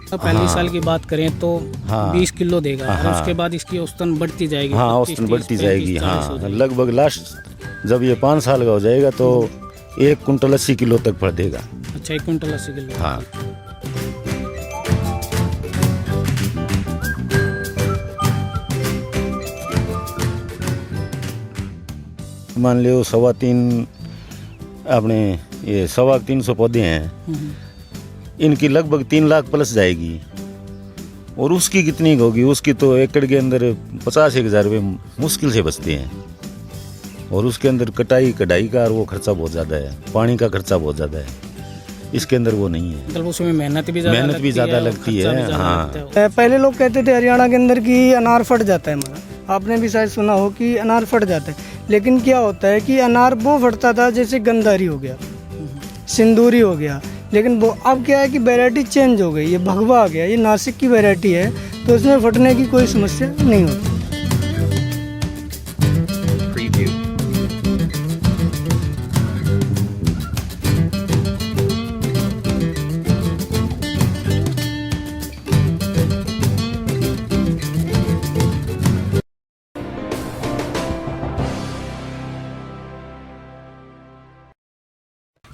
पहले हाँ। साल की बात करें तो हाँ। 20 किलो देगा और हाँ। उसके बाद इसकी औसतन बढ़ती जाएगी। हाँ 25, औसतन 30, बढ़ती 35, जाएगी। 40 हो हाँ जाएगी। लगभग लास्ट जब ये 5 साल का हो जाएगा तो 1 कुंटल 80 किलो तक फल देगा। अच्छा 1 कुंटल 80 किलो। हाँ। मान लो 3.25 अपने ये 325 पौधे हैं, इनकी लगभग 3 लाख प्लस जाएगी। और उसकी कितनी होगी? उसकी तो एकड़ के अंदर 50-1 हज़ार रुपये मुश्किल से बचते हैं। और उसके अंदर कटाई कढ़ाई का और वो खर्चा बहुत ज़्यादा है, पानी का खर्चा बहुत ज़्यादा है। इसके अंदर वो नहीं है। मतलब उसमें मेहनत भी ज़्यादा लगती है। हाँ। पहले लोग कहते थे हरियाणा के अंदर कि अनार फट जाता है, मगर आपने भी शायद सुना हो कि अनार फट जाता है। लेकिन क्या होता है कि अनार वो फटता था जैसे गंधारी हो गया, सिंदूरी हो गया, लेकिन वो अब क्या है कि वैरायटी चेंज हो गई, ये भगवा आ गया, ये नासिक की वैरायटी है, तो इसमें फटने की कोई समस्या नहीं होती।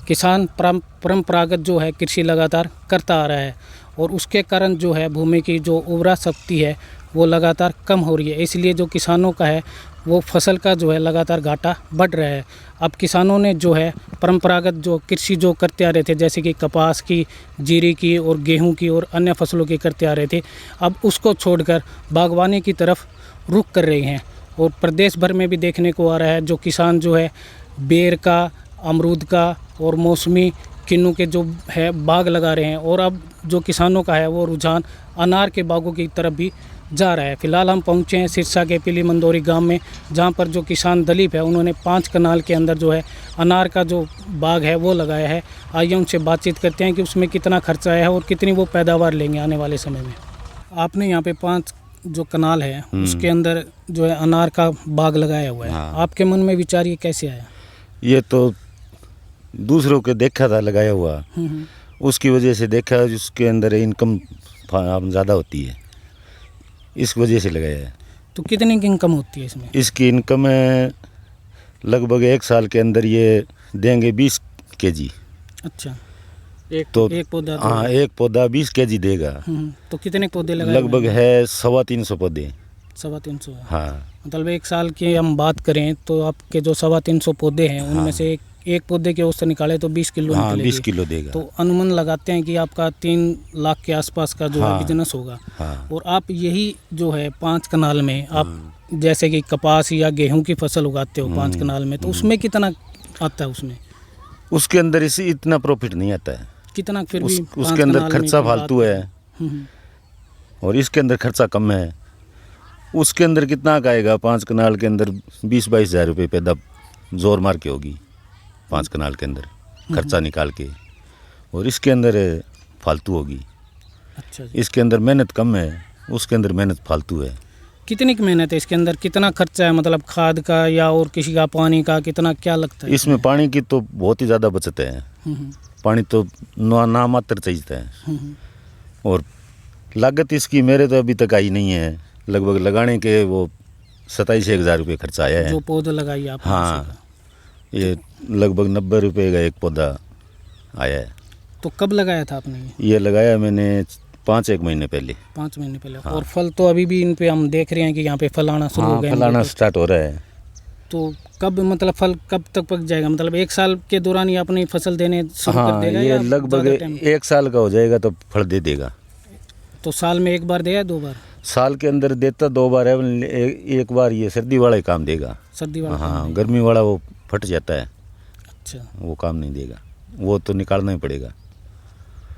किसान परंपरागत जो है कृषि लगातार करता आ रहा है और उसके कारण जो है भूमि की जो उर्वरा शक्ति है वो लगातार कम हो रही है। इसलिए जो किसानों का है वो फसल का जो है लगातार घाटा बढ़ रहा है। अब किसानों ने जो है परंपरागत जो कृषि जो करते आ रहे थे, जैसे कि कपास की, जीरी की और गेहूं की और अन्य फसलों की करते आ रहे थे, अब उसको छोड़कर बागवानी की तरफ रुख कर रहे हैं। और प्रदेश भर में भी देखने को आ रहा है जो किसान जो है बेर का, अमरूद का और मौसमी किन्नू के जो है बाग लगा रहे हैं। और अब जो किसानों का है वो रुझान अनार के बागों की तरफ भी जा रहा है। फिलहाल हम पहुंचे हैं सिरसा के पीली मंदोरी गांव में, जहां पर जो किसान दलीप है उन्होंने 5 कनाल के अंदर जो है अनार का जो बाग है वो लगाया है। आइए उनसे बातचीत करते हैं कि उसमें कितना खर्चा आया है और कितनी वो पैदावार लेंगे आने वाले समय में। आपने यहाँ पे 5 जो कनाल है उसके अंदर जो है अनार का बाग लगाया हुआ है। हाँ। आपके मन में विचार ये कैसे आया? ये तो दूसरों के देखा था लगाया हुआ, उसकी वजह से देखा उसके अंदर इनकम ज़्यादा होती है, इस वजह से लगाया है। तो कितनी की इनकम होती है इसमें? इसकी इनकम है लगभग 1 साल के अंदर ये देंगे 20 केजी। अच्छा एक पौधा तो हाँ एक पौधा 20 केजी देगा। तो कितने पौधे लगाए? लगभग है 325 पौधे। 325। हाँ मतलब 1 साल की हम बात करें तो आपके जो 325 पौधे हैं उनमें से एक पौधे के औसत निकाले तो 20 किलो हाँ निकलेगी। 20 किलो देगा। तो अनुमान लगाते हैं कि आपका 3 लाख के आसपास का जो है बिजनेस होगा। हाँ। और आप यही जो है 5 कनाल में आप जैसे कि कपास या गेहूं की फसल उगाते हो 5 कनाल में, तो उसमें कितना आता है? उसके अंदर इसी इतना प्रॉफिट नहीं आता है। कितना फिर भी उसके अंदर खर्चा फालतू है और इसके अंदर खर्चा कम है। उसके अंदर कितना का आएगा? 5 कनाल के अंदर 20-22 हज़ार रुपये पैदा जोर मार के होगी 5 कनाल के अंदर खर्चा निकाल के, और इसके अंदर फालतू होगी। अच्छा जी। इसके अंदर मेहनत कम है, उसके अंदर मेहनत फालतू है। कितनी की मेहनत है इसके अंदर? कितना खर्चा है, मतलब खाद का या और किसी का पानी का कितना क्या लगता है? इसमें पानी की तो बहुत ही ज़्यादा बचत है। पानी तो ना मात्र चाहिए है। और लागत इसकी मेरे तो अभी तक आई नहीं है। लगभग लगाने के वो 27-1 हज़ार रुपये खर्चा आया है। जो पौधा लगाई आप? हाँ ये लगभग 90 रुपये का एक पौधा आया है। तो कब लगाया था आपने? ये लगाया मैंने 5-1 महीने पहले। 5 महीने पहले। हाँ। और फल तो अभी भी इन पे हम देख रहे हैं कि यहाँ पे फल आना शुरू हो गए। फल आना स्टार्ट हो रहा है। तो कब मतलब फल कब तक पक जाएगा? मतलब 1 साल के दौरान ही अपनी फसल देने शुरू कर देगा? ये या लगभग ज़्यादा टाइम? 1 साल का हो जाएगा तो फल दे देगा। तो साल में 1 बार देगा 2 बार? साल के अंदर देता 2 बार है। एक बार ये सर्दी वाला ही काम देगा। सर्दी वाला? हाँ गर्मी वाला वो फट जाता है। अच्छा वो काम नहीं देगा, वो तो निकालना ही पड़ेगा।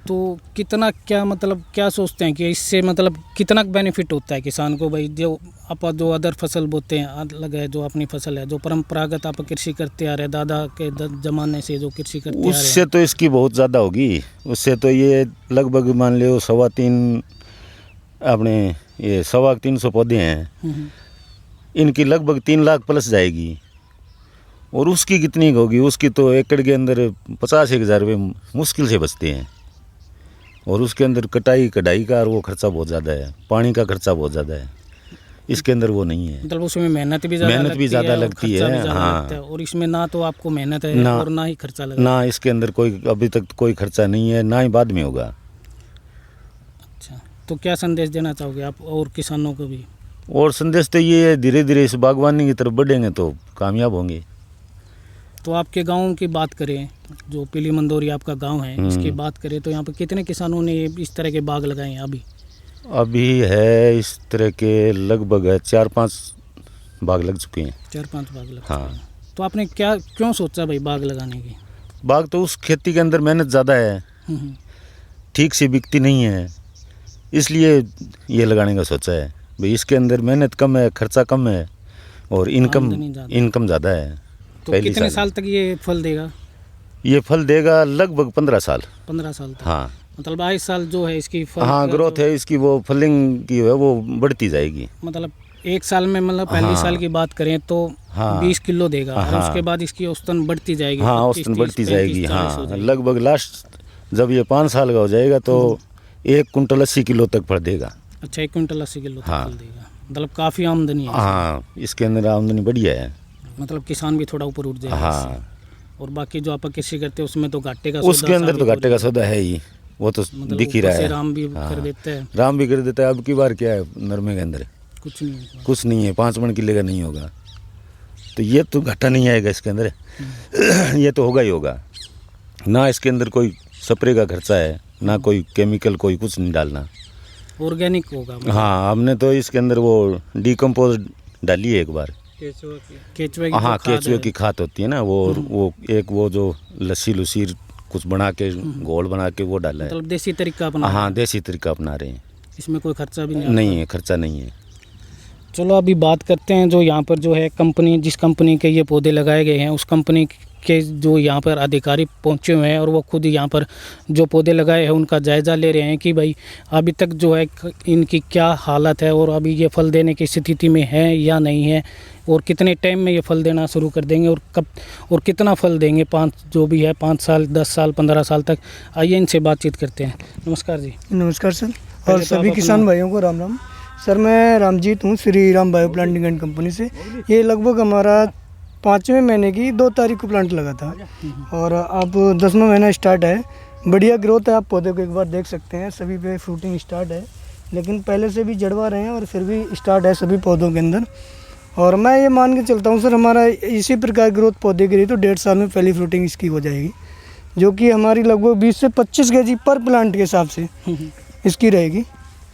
तो कितना क्या मतलब क्या सोचते हैं कि इससे मतलब कितना बेनिफिट होता है किसान को? भाई जो आप जो अदर फसल बोते हैं अलग है, जो अपनी फसल है जो परंपरागत आप कृषि करते आ रहे हैं दादा के ज़माने से जो कृषि करते आ रहे हैं, उससे तो इसकी बहुत ज़्यादा होगी। उससे तो ये लगभग मान लो 3.25 अपने ये 325 पौधे हैं, इनकी लगभग 3 लाख प्लस जाएगी। और उसकी कितनी होगी? उसकी तो एकड़ के अंदर 50-1 हज़ार रुपये मुश्किल से बचते हैं। और उसके अंदर कटाई कढ़ाई का और वो खर्चा बहुत ज़्यादा है, पानी का खर्चा बहुत ज़्यादा है। इसके अंदर वो नहीं है। मतलब उसमें मेहनत भी ज़्यादा लगती है और खर्चा भी ज़्यादा लगता है। और इसमें ना तो आपको मेहनत है और ना ही खर्चा लगता है। ना इसके अंदर कोई अभी तक कोई खर्चा नहीं है, ना ही बाद में होगा। अच्छा, तो क्या संदेश देना चाहोगे आप और किसानों को भी? और संदेश तो ये है, धीरे धीरे इस बागवानी की तरफ बढ़ेंगे तो कामयाब होंगे। तो आपके गाँव की बात करें, जो पीली मंदोरी आपका गाँव है, इसकी बात करें तो यहाँ पर कितने किसानों ने इस तरह के बाग लगाए हैं अभी? अभी है इस तरह के लगभग 4-5 बाग लग चुके हैं। 4-5 बाग लग हाँ। चुके हैं। तो आपने क्यों सोचा भाई बाग लगाने की? बाग तो उस खेती के अंदर मेहनत ज़्यादा है, ठीक से बिकती नहीं है, इसलिए ये लगाने का सोचा है। भाई इसके अंदर मेहनत कम है, खर्चा कम है और इनकम ज़्यादा है। तो कितने साल तक ये फल देगा? ये फल देगा लगभग 15 साल। 15 साल तक? हाँ। मतलब 22 साल जो है इसकी फल, हाँ, ग्रोथ है इसकी, वो फलिंग की है वो बढ़ती जाएगी। मतलब एक साल में, मतलब पहले साल की बात करें तो 20 किलो देगा और उसके बाद इसकी औसतन बढ़ती जाएगी। हाँ, औसतन बढ़ती जाएगी। हाँ, लगभग लास्ट जब ये 5 साल का हो जाएगा तो 1 कुंटल 80 किलो तक फल देगा। अच्छा, 1 कुंटल 80 किलो तक फल देगा। मतलब काफ़ी आमदनी है। हाँ, इसके अंदर आमदनी बढ़िया है। मतलब किसान भी थोड़ा ऊपर उठ जाएगा। हाँ। और बाकी जो आप कृषि करते हैं उसमें तो घाटे का, उसके अंदर तो घाटे का सौदा है ही, वो तो मतलब दिख ही रहा है। राम भी कर देते हैं। राम भी कर देता है। अब की बार क्या है, नरमे के अंदर कुछ नहीं है, 5 मन किले का नहीं होगा, तो ये तो घाटा नहीं आएगा इसके अंदर। ये तो होगा ही होगा ना। इसके अंदर कोई स्प्रे का खर्चा है ना, कोई केमिकल, कोई कुछ नहीं डालना, ऑर्गेनिक होगा। हाँ, हमने तो इसके अंदर वो डीकम्पोज डाली है एक बार, केचुए की। हाँ, केचुए की खाद होती है ना, वो एक वो जो लस्सी लुसी कुछ बना के, घोल बना के वो डाला है। मतलब देसी तरीका अपना। हाँ, देसी तरीका अपना रहे हैं। इसमें कोई खर्चा भी नहीं है, खर्चा नहीं है। चलो अभी बात करते हैं जो यहाँ पर जो है कंपनी, जिस कंपनी के ये पौधे लगाए गए हैं, उस कंपनी के जो यहाँ पर अधिकारी पहुँचे हुए हैं और वो खुद यहाँ पर जो पौधे लगाए हैं उनका जायज़ा ले रहे हैं कि भाई अभी तक जो है इनकी क्या हालत है और अभी ये फल देने की स्थिति में है या नहीं है, और कितने टाइम में ये फल देना शुरू कर देंगे और कब और कितना फल देंगे, 5 साल, 10 साल, 15 साल तक। आइए इनसे बातचीत करते हैं। नमस्कार जी। नमस्कार सर, और सभी किसान भाइयों को राम राम। सर, मैं रामजीत हूँ, Shri Ram bio planting and company से। ये लगभग हमारा 5वें महीने की 2 तारीख को प्लांट लगा था और अब 10वां महीना स्टार्ट है। बढ़िया ग्रोथ है, आप पौधे को एक बार देख सकते हैं। सभी पे फ्रूटिंग स्टार्ट है, लेकिन पहले से भी जड़वा रहे हैं और फिर भी स्टार्ट है सभी पौधों के अंदर। और मैं ये मान के चलता हूँ सर, हमारा इसी प्रकार ग्रोथ पौधे की रही तो 1.5 साल में पहली फ्रूटिंग इसकी हो जाएगी, जो कि हमारी लगभग 20 से 25 kg पर प्लांट के हिसाब से इसकी रहेगी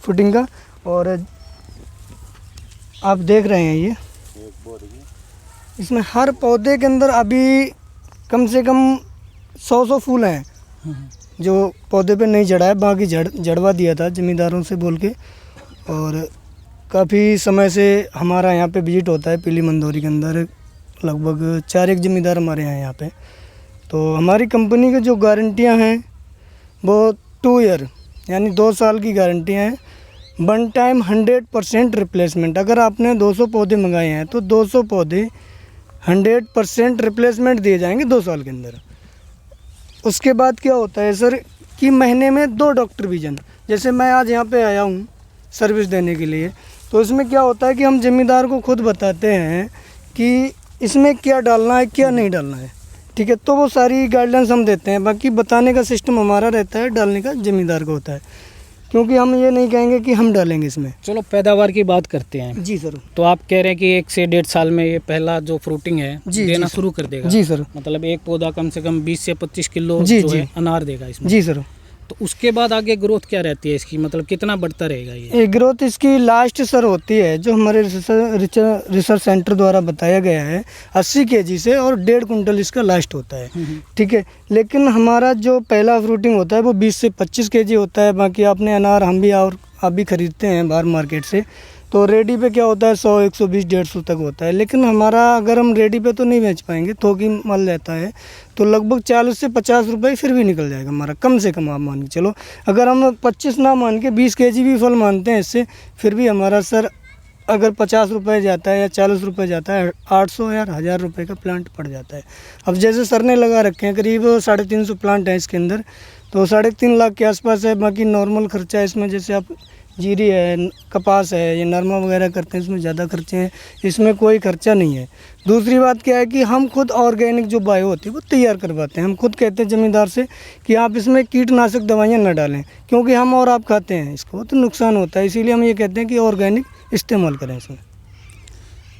फ्रूटिंग का। और आप देख रहे हैं ये इसमें हर पौधे के अंदर अभी कम से कम 100 फूल हैं जो पौधे पे नहीं चढ़ा है, बाकी जड़वा दिया था ज़मींदारों से बोल के। और काफ़ी समय से हमारा यहाँ पे विजिट होता है पीली मंदोरी के अंदर, लगभग 4 ज़मींदार हमारे यहाँ पे। तो हमारी कंपनी की जो गारंटियाँ हैं वो 2 ईयर यानी 2 साल की गारंटियाँ हैं। 1 टाइम 100% रिप्लेसमेंट। अगर आपने 200 पौधे मंगाए हैं तो 200 पौधे 100% रिप्लेसमेंट दिए जाएंगे 2 साल के अंदर। उसके बाद क्या होता है सर कि महीने में 2 डॉक्टर विजन, जैसे मैं आज यहाँ पे आया हूँ सर्विस देने के लिए, तो इसमें क्या होता है कि हम ज़मींदार को खुद बताते हैं कि इसमें क्या डालना है, क्या नहीं डालना है, ठीक है। तो वो सारी गाइडलाइंस हम देते हैं, बाकी बताने का सिस्टम हमारा रहता है, डालने का ज़मींदार का होता है, क्योंकि हम ये नहीं कहेंगे कि हम डालेंगे इसमें। चलो पैदावार की बात करते हैं। जी सर। तो आप कह रहे हैं कि 1 से 1.5 साल में ये पहला जो फ्रूटिंग है देना शुरू कर देगा। जी सर। मतलब एक पौधा कम से कम 20 से 25 किलो जी, जो जी। है अनार देगा इसमें। जी सर। तो उसके बाद आगे ग्रोथ क्या रहती है इसकी, मतलब कितना बढ़ता रहेगा ये? ग्रोथ इसकी लास्ट सर होती है जो हमारे रिसर्च सेंटर द्वारा बताया गया है 80 kg से, और 1.5 कुंटल इसका लास्ट होता है, ठीक है। लेकिन हमारा जो पहला फ्रूटिंग होता है वो 20 से 25 kg होता है। बाकी आपने अनार हम भी और आप भी खरीदते हैं बाहर मार्केट से, तो रेडी पे क्या होता है 100, 120, 150 तक होता है। लेकिन हमारा अगर हम रेडी पे तो नहीं बेच पाएंगे, थोक ही माल रहता है, तो लगभग 40 से 50 रुपये फिर भी निकल जाएगा हमारा, कम से कम आप मान के चलो। अगर हम 25 ना मान के 20 kg भी फल मानते हैं इससे, फिर भी हमारा सर अगर 50 रुपये जाता है या 40 रुपये जाता है, 800 या 1000 रुपये का प्लांट पड़ जाता है। अब जैसे सर ने लगा रखे हैं करीब 350 प्लांट हैं इसके अंदर, तो 3.5 लाख के आसपास है। बाकी नॉर्मल खर्चा है इसमें, जैसे आप जीरी है, कपास है, ये नरमा वगैरह करते हैं, इसमें ज़्यादा खर्चे हैं, इसमें कोई खर्चा नहीं है। दूसरी बात क्या है कि हम खुद ऑर्गेनिक जो बायो होती है वो तैयार करवाते हैं। हम खुद कहते हैं ज़मींदार से कि आप इसमें कीटनाशक दवाइयाँ न डालें, क्योंकि हम और आप खाते हैं इसको तो नुकसान होता है। इसीलिए हम ये कहते हैं कि ऑर्गेनिक इस्तेमाल करें इसमें।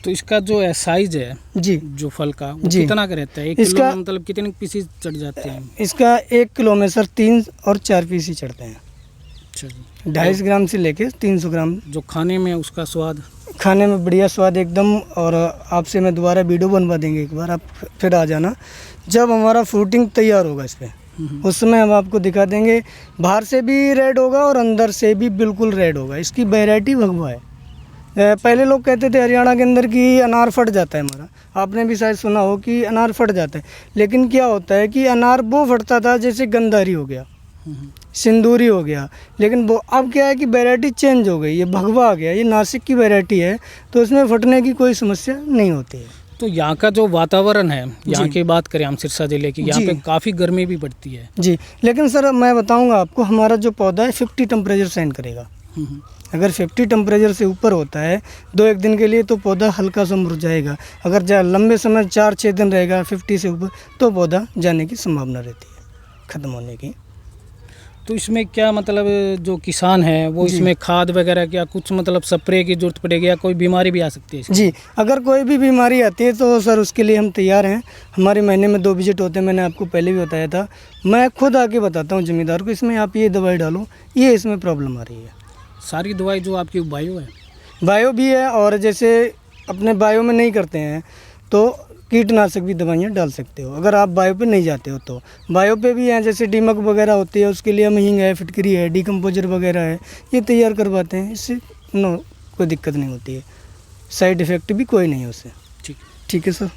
तो इसका जो है साइज है जी, जो फल का, वो जी। कितना का रहता है? 1 किलो में मतलब कितने पीसेस चढ़ जाते हैं? इसका 1 किलो में सर 3 और 4 पीस ही चढ़ते हैं। अच्छा जी। 250 ग्राम से लेके 300 ग्राम। जो खाने में उसका स्वाद? खाने में बढ़िया स्वाद एकदम। और आपसे मैं दोबारा वीडियो बनवा देंगे, एक बार आप फिर आ जाना जब हमारा फ्रूटिंग तैयार होगा इस पर, उस समय हम आपको दिखा देंगे। बाहर से भी रेड होगा और अंदर से भी बिल्कुल रेड होगा। इसकी वैरायटी भगवा है। पहले लोग कहते थे हरियाणा के अंदर कि अनार फट जाता है हमारा, आपने भी शायद सुना हो कि अनार फट जाता है। लेकिन क्या होता है कि अनार वो फटता था जैसे गंधारी हो गया, सिंदूरी हो गया, लेकिन वो अब क्या है कि वैरायटी चेंज हो गई, ये भगवा आ गया, ये नासिक की वैरायटी है, तो इसमें फटने की कोई समस्या नहीं होती है। तो यहाँ का जो वातावरण है, यहाँ जी। की बात करें हम सिरसा जिले की, यहाँ जी। पे काफ़ी गर्मी भी पड़ती है। जी, लेकिन सर मैं बताऊंगा आपको, हमारा जो पौधा है 50 टेम्परेचर सहन करेगा। अगर 50 टेम्परेचर से ऊपर होता है 2-1 दिन के लिए तो पौधा हल्का सा मुरझाएगा। अगर लंबे समय 4-6 दिन रहेगा 50 से ऊपर तो पौधा जाने की संभावना रहती है, ख़त्म होने की। तो इसमें क्या मतलब जो किसान है वो जी। इसमें खाद वगैरह क्या कुछ मतलब स्प्रे की जरूरत पड़ेगी या कोई बीमारी भी आ सकती है इसमें? जी, अगर कोई भी बीमारी आती है तो सर उसके लिए हम तैयार हैं। हमारे महीने में 2 विजिट होते हैं, मैंने आपको पहले भी बताया था। मैं खुद आके बताता हूँ ज़मींदार को, इसमें आप ये दवाई डालो, ये इसमें प्रॉब्लम आ रही है। सारी दवाई जो आपकी बायो है? बायो भी है, और जैसे अपने बायो में नहीं करते हैं तो कीटनाशक भी दवाइयाँ डाल सकते हो। अगर आप बायो पे नहीं जाते हो तो बायो पे भी हैं, जैसे दीमक वगैरह होती है उसके लिए हम हींग है, फिटकरी है, डिकम्पोजर वगैरह है, ये तैयार करवाते हैं। इससे कोई दिक्कत नहीं होती है, साइड इफ़ेक्ट भी कोई नहीं है उससे। ठीक। ठीक है सर।